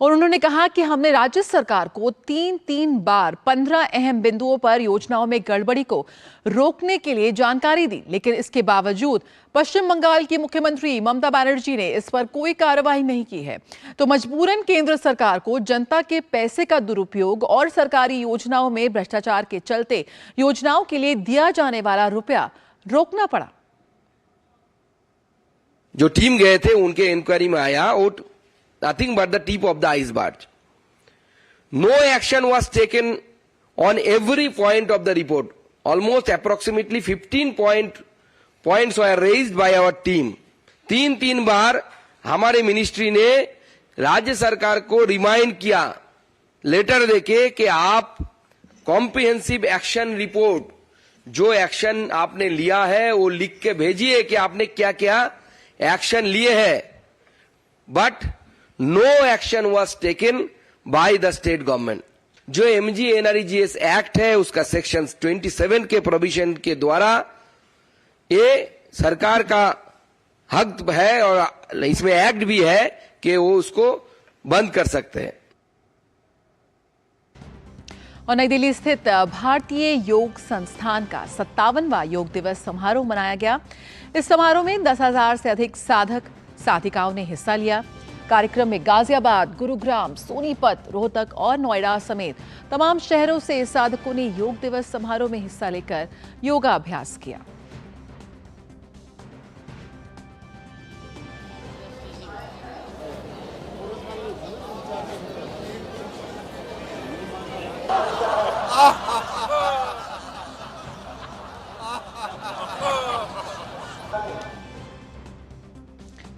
Speaker 1: और उन्होंने कहा कि हमने राज्य सरकार को 3 बार 15 अहम बिंदुओं पर योजनाओं में गड़बड़ी को रोकने के लिए जानकारी दी, लेकिन इसके बावजूद पश्चिम बंगाल की मुख्यमंत्री ममता बनर्जी ने इस पर कोई कार्रवाई नहीं की है। तो मजबूरन केंद्र सरकार को जनता के पैसे का दुरुपयोग और सरकारी योजनाओं में भ्रष्टाचार के चलते योजनाओं के लिए दिया जाने वाला रुपया रोकना पड़ा।
Speaker 15: जो टीम गए थे उनके इंक्वायरी में आया, वो nothing but the tip of the iceberg. No action was taken on every point of the report. Almost approximately 15 points were raised by our team. 3 बार हमारे मिनिस्ट्री ने राज्य सरकार को रिमाइंड किया लेटर देके कि आप कॉम्प्रिहेंसिव एक्शन रिपोर्ट, जो एक्शन आपने लिया है वो लिख के भेजिए कि आपने क्या क्या एक्शन लिए हैं। But no action was taken by the state government. जो MGNREGS एक्ट है उसका सेक्शन 27 के प्रोविजन के द्वारा ये सरकार का हक है और इसमें एक्ट भी है कि वो उसको बंद कर सकते हैं।
Speaker 1: और नई दिल्ली स्थित भारतीय योग संस्थान का 57वां योग दिवस समारोह मनाया गया। इस समारोह में 10,000 से अधिक साधक साधिकाओं ने हिस्सा लिया। कार्यक्रम में गाजियाबाद, गुरुग्राम, सोनीपत, रोहतक और नोएडा समेत तमाम शहरों से साधकों ने योग दिवस समारोह में हिस्सा लेकर योगाभ्यास किया।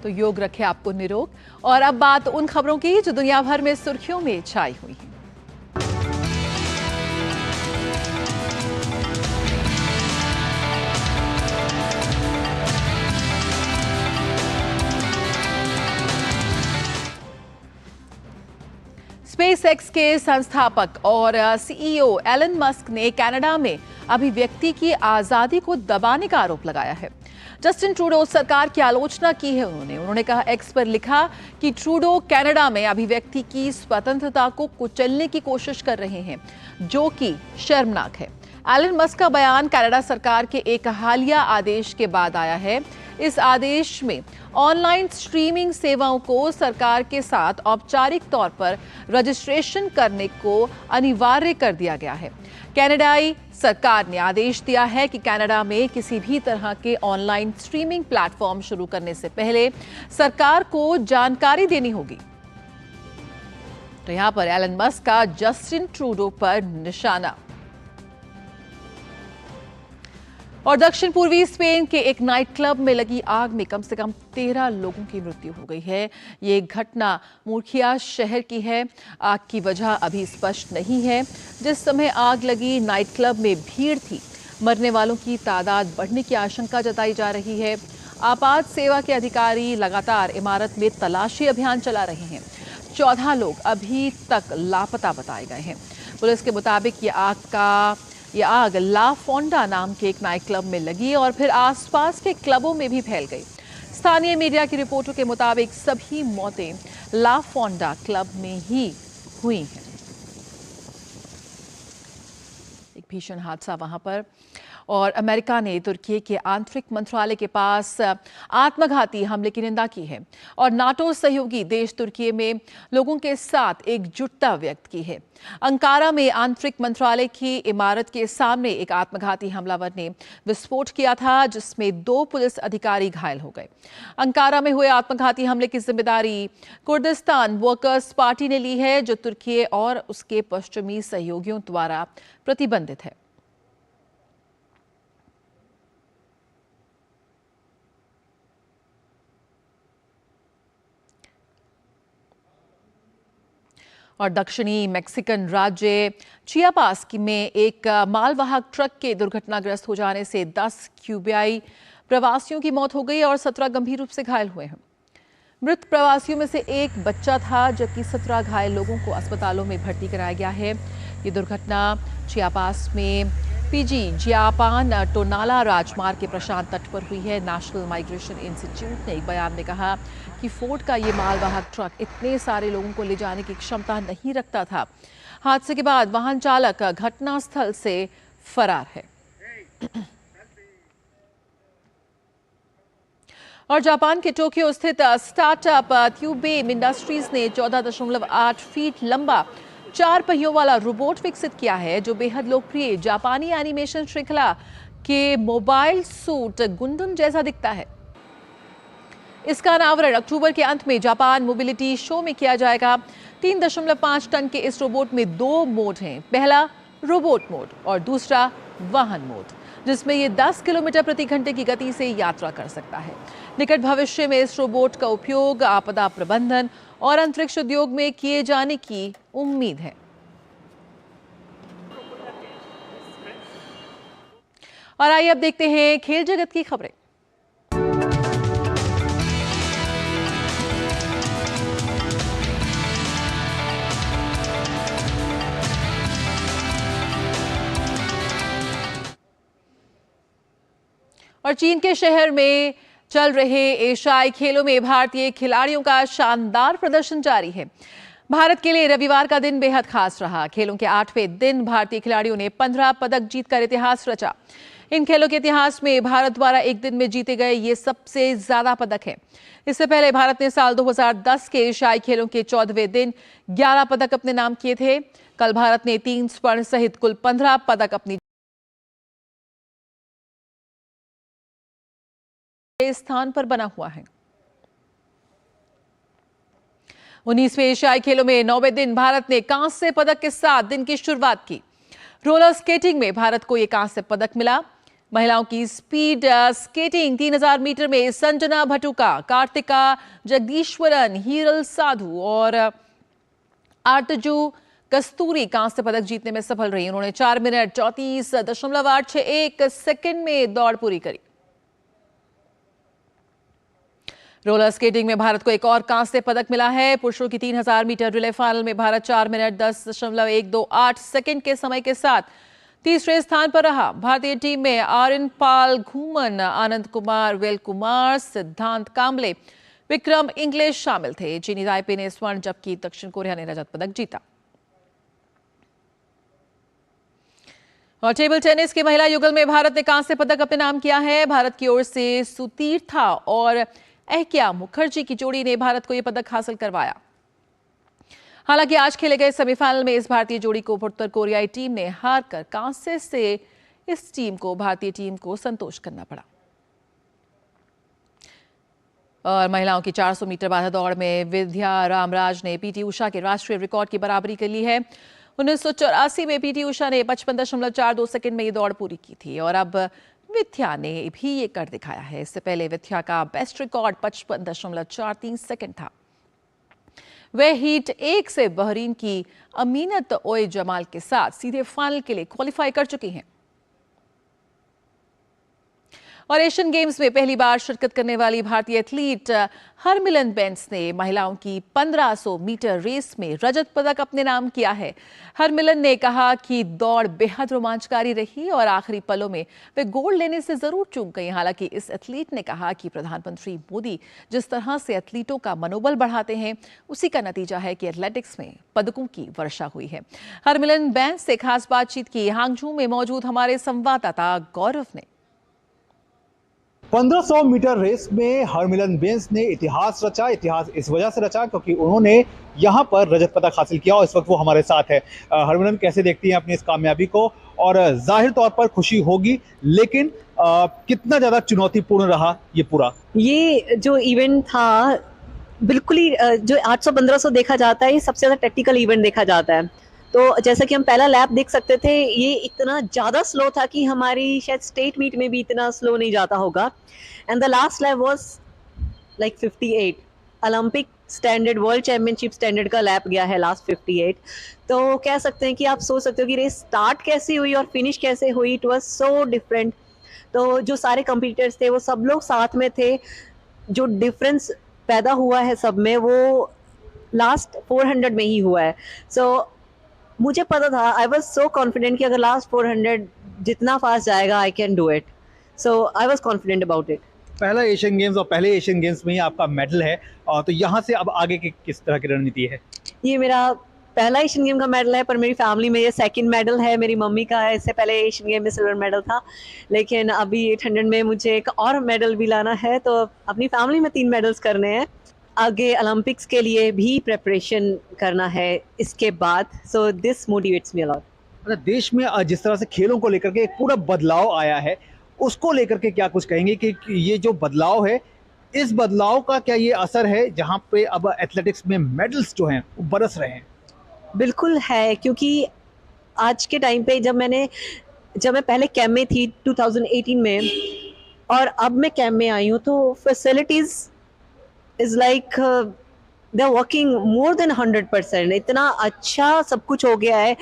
Speaker 1: तो योग रखे आपको निरोग। और अब बात उन खबरों की जो दुनिया भर में सुर्खियों में छाई हुई हैं। स्पेसएक्स के संस्थापक और सीईओ एलन मस्क ने कनाडा में अभिव्यक्ति की आजादी को दबाने का आरोप लगाया है। जस्टिन ट्रूडो सरकार की आलोचना की है उन्होंने कहा, एक्स पर लिखा कि ट्रूडो कनाडा में अभिव्यक्ति की स्वतंत्रता को कुचलने की कोशिश कर रहे हैं, जो कि शर्मनाक है। एलन मस्क का बयान कनाडा सरकार के एक हालिया आदेश के बाद आया है। इस आदेश में ऑनलाइन स्ट्रीमिंग सेवाओं को सरकार के साथ औपचारिक तौर पर रजिस्ट्रेशन करने को अनिवार्य कर दिया गया है। कनाडाई सरकार ने आदेश दिया है कि कनाडा में किसी भी तरह के ऑनलाइन स्ट्रीमिंग प्लेटफॉर्म शुरू करने से पहले सरकार को जानकारी देनी होगी। तो यहां पर एलन मस्क का जस्टिन ट्रूडो पर निशाना। और दक्षिण पूर्वी स्पेन के एक नाइट क्लब में लगी आग में कम से कम 13 लोगों की मृत्यु हो गई है। ये घटना मुर्खिया शहर की है। आग की वजह अभी स्पष्ट नहीं है। जिस समय आग लगी नाइट क्लब में भीड़ थी। मरने वालों की तादाद बढ़ने की आशंका जताई जा रही है। आपात सेवा के अधिकारी लगातार इमारत में तलाशी अभियान चला रहे हैं। 14 लोग अभी तक लापता बताए गए हैं। पुलिस के मुताबिक ये आग ला फोंडा नाम के एक नाइट क्लब में लगी और फिर आसपास के क्लबों में भी फैल गई। स्थानीय मीडिया की रिपोर्टों के मुताबिक सभी मौतें ला फोंडा क्लब में ही हुई हैं। एक भीषण हादसा वहां पर। और अमेरिका ने तुर्की के आंतरिक मंत्रालय के पास आत्मघाती हमले की निंदा की है और नाटो सहयोगी देश तुर्की में लोगों के साथ एकजुटता व्यक्त की है। अंकारा में आंतरिक मंत्रालय की इमारत के सामने एक आत्मघाती हमलावर ने विस्फोट किया था, जिसमें 2 पुलिस अधिकारी घायल हो गए। अंकारा में हुए आत्मघाती हमले की जिम्मेदारी कुर्दिस्तान वर्कर्स पार्टी ने ली है, जो तुर्की और उसके पश्चिमी सहयोगियों द्वारा प्रतिबंधित है। और दक्षिणी मैक्सिकन राज्य चियापास में एक मालवाहक ट्रक के दुर्घटनाग्रस्त हो जाने से 10 क्यूबाई प्रवासियों की मौत हो गई और 17 गंभीर रूप से घायल हुए हैं। मृत प्रवासियों में से एक बच्चा था, जबकि 17 घायल लोगों को अस्पतालों में भर्ती कराया गया है। ये दुर्घटना चियापास में पीजी जियापान टोनाला राजमार्ग के प्रशांत तट पर हुई है। नेशनल माइग्रेशन इंस्टीट्यूट ने एक बयान में कहा कि फोर्ड का ये मालवाहक ट्रक इतने सारे लोगों को ले जाने की क्षमता नहीं रखता था। हादसे के बाद वाहन चालक घटनास्थल से फरार है। और जापान के टोक्यो स्थित स्टार्टअप ट्यूबेम इंडस्ट्रीज ने 14.8 फीट लंबा 4 पहियों वाला रोबोट विकसित किया है, जो बेहद लोकप्रिय जापानी एनिमेशन श्रृंखला के मोबाइल सूट गुंडन जैसा दिखता है। इसका अनावरण अक्टूबर के अंत में जापान मोबिलिटी शो में किया जाएगा। 3.5 टन के इस रोबोट में 2 मोड हैं। पहला रोबोट मोड और दूसरा वाहन मोड, जिसमें ये 10 किलोमीटर प्रति घंटे की गति से यात्रा कर सकता है। निकट भविष्य में इस रोबोट का उपयोग आपदा प्रबंधन और अंतरिक्ष उद्योग में किए जाने की उम्मीद है। और आइए अब देखते हैं खेल जगत की खबरें। और चीन के शहर में चल रहे एशियाई खेलों में भारतीय खिलाड़ियों का शानदार प्रदर्शन जारी है। भारत के लिए रविवार का दिन बेहद खास रहा। खेलों के 8वें दिन भारतीय खिलाड़ियों ने 15 पदक जीतकर इतिहास रचा। इन खेलों के इतिहास में भारत द्वारा एक दिन में जीते गए ये सबसे ज्यादा पदक हैं। इससे पहले भारत ने साल 2010 के एशियाई खेलों के 14वें दिन 11 पदक अपने नाम किए थे। कल भारत ने 3 स्वर्ण सहित कुल 15 पदक अपनी स्थान पर बना हुआ है। 19वें एशियाई खेलों में 9वें दिन भारत ने कांस्य पदक के साथ दिन की शुरुआत की। रोलर स्केटिंग में भारत को ये कांस्य पदक मिला। महिलाओं की स्पीड स्केटिंग 3000 मीटर में संजना भटुका, कार्तिका जगदीश्वरन, हीरल साधु और आरतजू कस्तूरी कांस्य पदक जीतने में सफल रही। उन्होंने 4 मिनट 34.861 सेकंड में दौड़ पूरी करी। रोलर स्केटिंग में भारत को एक और कांस्य पदक मिला है। पुरुषों की 3000 मीटर रिले फाइनल में भारत 4 मिनट 10.128 सेकंड के समय के साथ तीसरे स्थान पर रहा। भारतीय टीम में आर्यन पाल घूमन, आनंद कुमार, वेल कुमार, सिद्धांत कांबले, विक्रम इंग्लिश शामिल थे। चीनी ताइपे ने स्वर्ण जबकि दक्षिण कोरिया ने रजत पदक जीता। और टेबल टेनिस की महिला युगल में भारत ने कांस्य पदक अपने नाम किया है। भारत की ओर से सुतीर्था और एहकिया मुखर्जी की जोड़ी ने भारत को यह पदक हासिल करवाया। हालांकि आज खेले गए सेमीफाइनल में इस भारतीय जोड़ी को उत्तर कोरियाई टीम ने हार कर कांस्य से इस टीम को भारतीय टीम को संतोष करना पड़ा। और महिलाओं की 400 मीटर बाधा दौड़ में विद्या रामराज ने पीटी उषा के राष्ट्रीय रिकॉर्ड की बराबरी कर ली है। 1984 में पीटी उषा ने 55.42 सेकंड में ये दौड़ पूरी की थी और अब विद्या ने भी ये कर दिखाया है। इससे पहले विद्या का बेस्ट रिकॉर्ड 55.43 सेकंड था। वह हीट 1 से बहरीन की अमीनत ओए जमाल के साथ सीधे फाइनल के लिए क्वालिफाई कर चुकी हैं। और एशियन गेम्स में पहली बार शिरकत करने वाली भारतीय एथलीट हरमिलन बेंस ने महिलाओं की 1500 मीटर रेस में रजत पदक अपने नाम किया है। हरमिलन ने कहा कि दौड़ बेहद रोमांचकारी रही और आखिरी पलों में वे गोल्ड लेने से जरूर चूक गई। हालांकि इस एथलीट ने कहा कि प्रधानमंत्री मोदी जिस तरह से एथलीटों का मनोबल बढ़ाते हैं, उसी का नतीजा है कि एथलेटिक्स में पदकों की वर्षा हुई है। हरमिलन बेंस से खास बातचीत की हांगझू में मौजूद हमारे संवाददाता गौरव ने।
Speaker 16: 1500 मीटर रेस में हरमिलन बेंस ने इतिहास रचा। इतिहास इस वजह से रचा क्योंकि उन्होंने यहाँ पर रजत पदक हासिल किया और इस वक्त वो हमारे साथ है। हरमिलन कैसे देखती हैं अपनी इस कामयाबी को? और जाहिर तौर पर खुशी होगी, लेकिन कितना ज़्यादा चुनौतीपूर्ण रहा ये पूरा?
Speaker 17: ये जो इवेंट था बिल्कुल ही जो 800-1500 देखा जाता है, ये सबसे ज़्यादा टेक्निकल इवेंट देखा जाता है। तो जैसा कि हम पहला लैप देख सकते थे, ये इतना ज़्यादा स्लो था कि हमारी शायद स्टेट मीट में भी इतना स्लो नहीं जाता होगा। And the last lap was like 58 Olympic standard, world championship standard का लैप गया है लास्ट 58। तो कह सकते हैं कि आप सोच सकते हो कि रेस स्टार्ट कैसी हुई और फिनिश कैसे हुई। It was so different. तो जो सारे कंपीटिटर्स थे वो सब लोग साथ में थे। जो डिफरेंस पैदा हुआ है सब में वो लास्ट 400 में ही हुआ है। सो मुझे पता था, आई वॉज सो कॉन्फिडेंट कि अगर लास्ट 400 जितना फास्ट जाएगा I can do it. So I was confident about it.
Speaker 16: पहला एशियन गेम्स और पहले एशियन गेम्स में ही आपका मेडल है, तो यहाँ से अब आगे की किस तरह की रणनीति है?
Speaker 17: ये मेरा पहला एशियन गेम का मेडल है, पर मेरी फैमिली में ये सेकंड मेडल है। मेरी मम्मी का है, इससे पहले एशियन गेम में सिल्वर मेडल था, लेकिन अभी 800 में मुझे एक और मेडल भी लाना है। तो अपनी फैमिली में 3 मेडल्स करने हैं। आगे ओलंपिक्स के लिए भी प्रेपरेशन करना है इसके बाद। So this motivates me a lot.
Speaker 16: देश में जिस तरह से खेलों को लेकर के एक पूरा बदलाव आया है, उसको लेकर के क्या कुछ कहेंगे कि ये जो बदलाव है, इस बदलाव का क्या ये असर है जहाँ पे अब एथलेटिक्स में मेडल्स जो हैं वो बरस रहे हैं?
Speaker 17: बिल्कुल है, क्योंकि आज के टाइम पे जब मैं पहले कैंप में थी 2018 में और अब मैं कैंप में आई हूँ, तो facilities is like they are working more than 100%। इतना अच्छा सब कुछ हो गया है।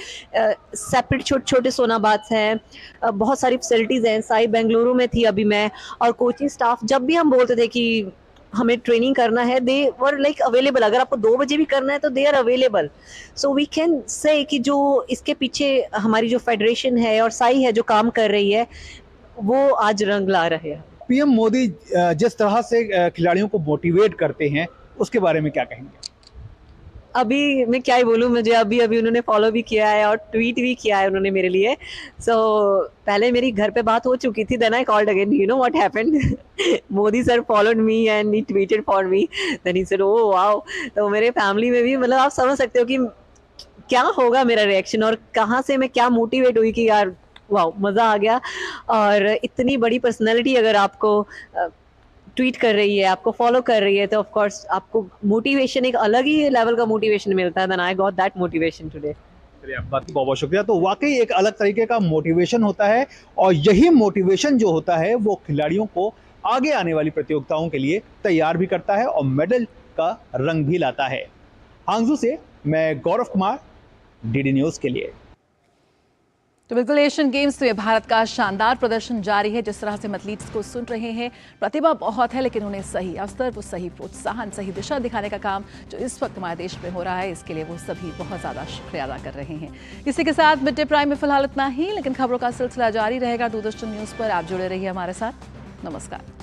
Speaker 17: सेपरेट छोटे छोटे सोनाबाद्स हैं, बहुत सारी फैसिलिटीज़ हैं। साई बेंगलुरु में थी अभी मैं, और कोचिंग स्टाफ जब भी हम बोलते थे कि हमें ट्रेनिंग करना है, दे वर लाइक अवेलेबल। अगर आपको 2 बजे भी करना है तो they are available. So we can say कि जो इसके पीछे हमारी जो फेडरेशन है और साई है जो काम कर रही है, वो आज रंग ला रहे हैं।
Speaker 16: पीएम मोदी जिस तरह से खिलाड़ियों को मोटिवेट करते हैं, उसके बारे में क्या कहेंगे?
Speaker 17: अभी मैं क्या ही बोलूँ, मुझे अभी उन्होंने फॉलो भी किया है और ट्वीट भी किया है उन्होंने मेरे लिए। सो पहले मेरी घर पे बात हो चुकी थी, then I called again, you know what happened, Modi sir followed me and he tweeted for me, then he said oh wow. तो मेरे फैमिली में भी, मतलब आप समझ सकते हो कि क्या होगा मेरा रिएक्शन और कहाँ से मैं क्या मोटिवेट हुई कि यार वाओ मज़ा आ गया। और इतनी बड़ी पर्सनैलिटी अगर आपको ट्वीट कर रही है, आपको फॉलो कर रही है, तो ऑफ कोर्स आपको मोटिवेशन, एक अलग ही लेवल का मोटिवेशन मिलता है। Then I got that motivation today.
Speaker 16: चलिए, आपकी बात की बहुत बहुत शुक्रिया। तो वाकई एक अलग तरीके का मोटिवेशन होता है और यही मोटिवेशन जो होता है वो खिलाड़ियों को आगे आने वाली प्रतियोगिताओं के लिए तैयार भी करता है और मेडल का रंग भी लाता है। हांगजू से मैं गौरव कुमार, डीडी न्यूज के लिए।
Speaker 1: तो बिल्कुल एशियन गेम्स में भारत का शानदार प्रदर्शन जारी है। जिस तरह से एथलीट्स को सुन रहे हैं, प्रतिभा बहुत है, लेकिन उन्हें सही अवसर, वो सही प्रोत्साहन, सही दिशा दिखाने का काम जो इस वक्त हमारे देश में हो रहा है, इसके लिए वो सभी बहुत ज़्यादा शुक्रिया अदा कर रहे हैं। इसी के साथ मिड डे प्राइम में फिलहाल इतना ही, लेकिन खबरों का सिलसिला जारी रहेगा दूरदर्शन न्यूज़ पर। आप जुड़े रहिए हमारे साथ। नमस्कार।